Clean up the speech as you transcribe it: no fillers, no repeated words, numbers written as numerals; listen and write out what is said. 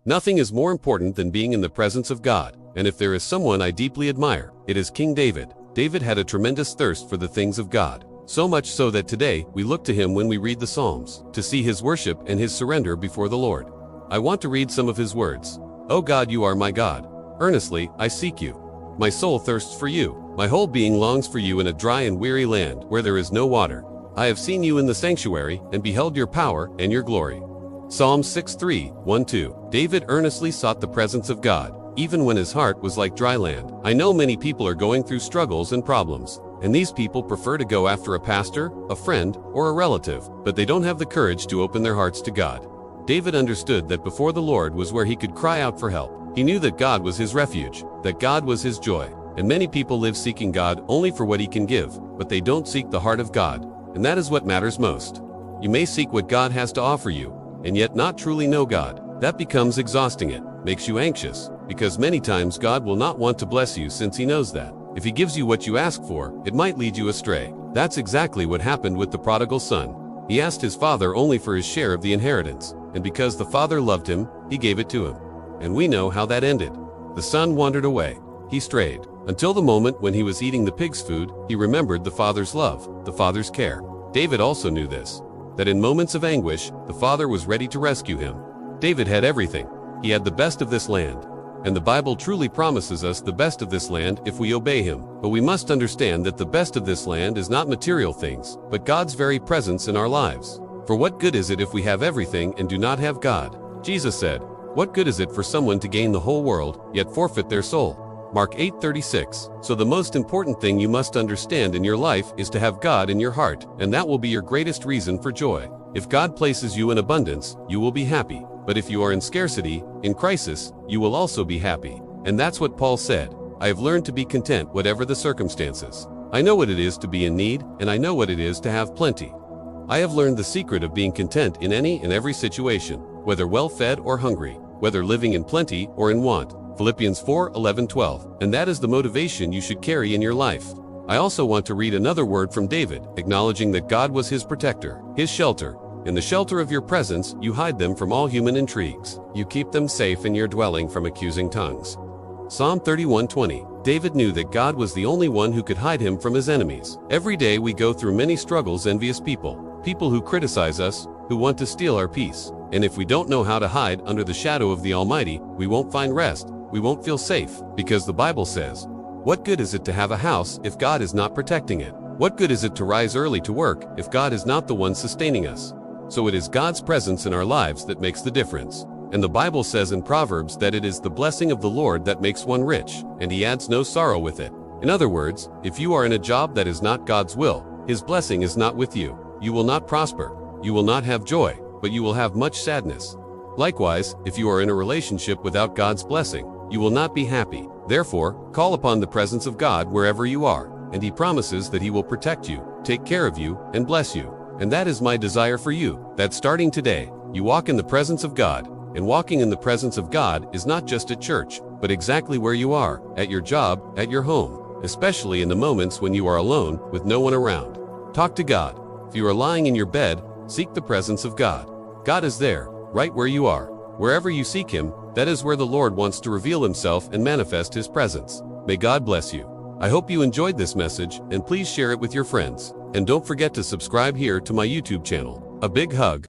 Nothing is more important than being in the presence of God, and if there is someone I deeply admire, it is King David. David had a tremendous thirst for the things of God, so much so that today we look to him when we read the Psalms, to see his worship and his surrender before the Lord. I want to read some of his words. "O God, you are my God. Earnestly I seek you. My soul thirsts for you. My whole being longs for you in a dry and weary land where there is no water. I have seen you in the sanctuary and beheld your power and your glory." Psalm 6:3, 1-2. David earnestly sought the presence of God, even when his heart was like dry land. I know many people are going through struggles and problems, and these people prefer to go after a pastor, a friend, or a relative, but they don't have the courage to open their hearts to God. David understood that before the Lord was where he could cry out for help. He knew that God was his refuge, that God was his joy. And many people live seeking God only for what he can give, but they don't seek the heart of God, and that is what matters most. You may seek what God has to offer you, and yet not truly know God. That becomes exhausting. It makes you anxious, because many times God will not want to bless you since he knows that if he gives you what you ask for, it might lead you astray. That's exactly what happened with the prodigal son. He asked his father only for his share of the inheritance, and because the father loved him, he gave it to him. And we know how that ended. The son wandered away. He strayed, until the moment when he was eating the pig's food, he remembered the father's love, the father's care. David also knew this, that in moments of anguish, the father was ready to rescue him. David had everything. He had the best of this land. And the Bible truly promises us the best of this land if we obey him. But we must understand that the best of this land is not material things, but God's very presence in our lives. For what good is it if we have everything and do not have God? Jesus said, "What good is it for someone to gain the whole world, yet forfeit their soul?" Mark 8:36. So the most important thing you must understand in your life is to have God in your heart, and that will be your greatest reason for joy. If God places you in abundance, you will be happy. But if you are in scarcity, in crisis, you will also be happy. And that's what Paul said. I have learned to be content whatever the circumstances. I know what it is to be in need, and I know what it is to have plenty. I have learned the secret of being content in any and every situation, whether well-fed or hungry, whether living in plenty or in want. Philippians 4:11-12. And that is the motivation you should carry in your life. I also want to read another word from David, acknowledging that God was his protector, his shelter. In the shelter of your presence, you hide them from all human intrigues. You keep them safe in your dwelling from accusing tongues. Psalm 31:20. David knew that God was the only one who could hide him from his enemies. Every day we go through many struggles, envious people who criticize us, who want to steal our peace. And if we don't know how to hide under the shadow of the Almighty, we won't find rest. We won't feel safe, because the Bible says, "What good is it to have a house if God is not protecting it? What good is it to rise early to work if God is not the one sustaining us?" So it is God's presence in our lives that makes the difference. And the Bible says in Proverbs that it is the blessing of the Lord that makes one rich, and he adds no sorrow with it. In other words, if you are in a job that is not God's will, his blessing is not with you. You will not prosper. You will not have joy, but you will have much sadness. Likewise, if you are in a relationship without God's blessing, you will not be happy. Therefore, call upon the presence of God wherever you are, and he promises that he will protect you, take care of you, and bless you. And that is my desire for you, that starting today, you walk in the presence of God. And walking in the presence of God is not just at church, but exactly where you are, at your job, at your home, especially in the moments when you are alone with no one around. Talk to God. If you are lying in your bed, seek the presence of God. God is there, right where you are. Wherever you seek him, that is where the Lord wants to reveal himself and manifest his presence. May God bless you. I hope you enjoyed this message, and please share it with your friends. And don't forget to subscribe here to my YouTube channel. A big hug.